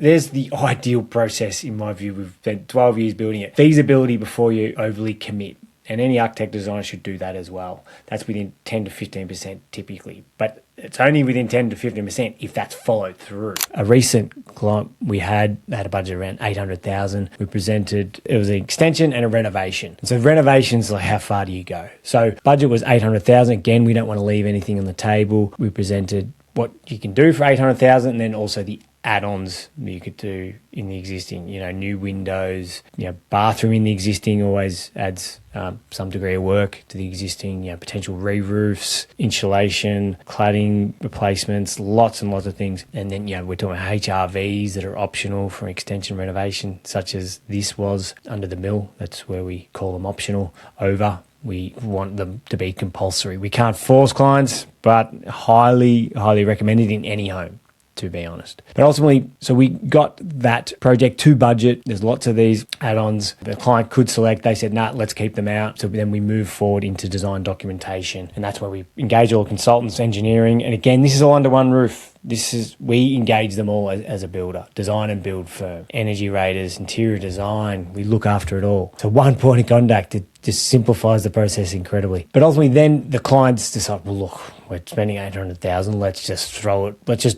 there's the ideal process in my view. We've spent 12 years building it. Feasibility before you overly commit. And any architect designer should do that as well. That's within 10 to 15% typically. But it's only within 10 to 15% if that's followed through. A recent client we had a budget around 800,000. We presented, it was an extension and a renovation. So renovation's like, how far do you go? So budget was 800,000. Again, we don't want to leave anything on the table. We presented what you can do for 800,000 and then also the add-ons that you could do in the existing, new windows, bathroom in the existing always adds some degree of work to the existing, potential re-roofs, insulation, cladding replacements, lots and lots of things. And then, we're talking HRVs that are optional for extension renovation, such as this was under the mill. That's where we call them optional. Over, we want them to be compulsory. We can't force clients, but highly, highly recommended in any home, to be honest. But ultimately, so we got that project to budget. There's lots of these add-ons the client could select. They said, nah, let's keep them out. So then we move forward into design documentation. And that's where we engage all consultants, engineering. And again, this is all under one roof. We engage them all as a builder, design and build firm, energy raters, interior design. We look after it all. So one point of contact, it just simplifies the process incredibly. But ultimately then the clients decide, well, look, we're spending 800,000. Let's just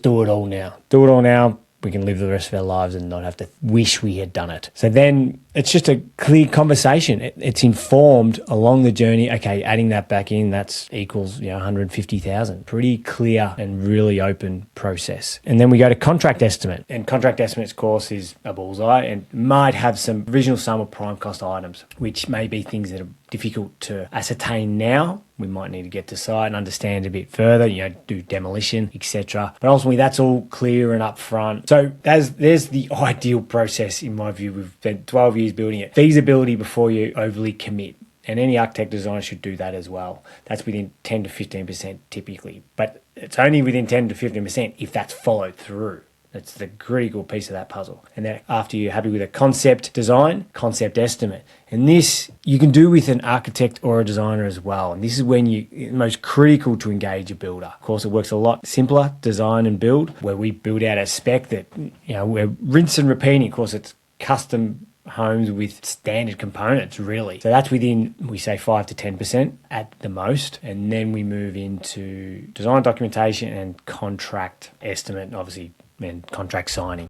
do it all now. Do it all now. We can live the rest of our lives and not have to wish we had done it. So then it's just a clear conversation. It's informed along the journey. Okay, adding that back in, that's equals 150,000. Pretty clear and really open process. And then we go to contract estimate. And contract estimates, of course, is a bullseye and might have some original sum or prime cost items, which may be things that are difficult to ascertain now. We might need to get to site and understand a bit further, do demolition, etc. But ultimately, that's all clear and upfront. So there's the ideal process in my view. We've spent 12 years building it. Feasibility before you overly commit. And any architect designer should do that as well. That's within 10 to 15% typically. But it's only within 10 to 15% if that's followed through. That's the critical piece of that puzzle. And then after you're happy with a concept design, concept estimate. And this you can do with an architect or a designer as well. And this is when it's most critical to engage a builder. Of course, it works a lot simpler, design and build, where we build out a spec that, we're rinse and repeating. Of course, it's custom homes with standard components, really. So that's within, we say 5 to 10% at the most. And then we move into design documentation and contract estimate, obviously, and contract signing.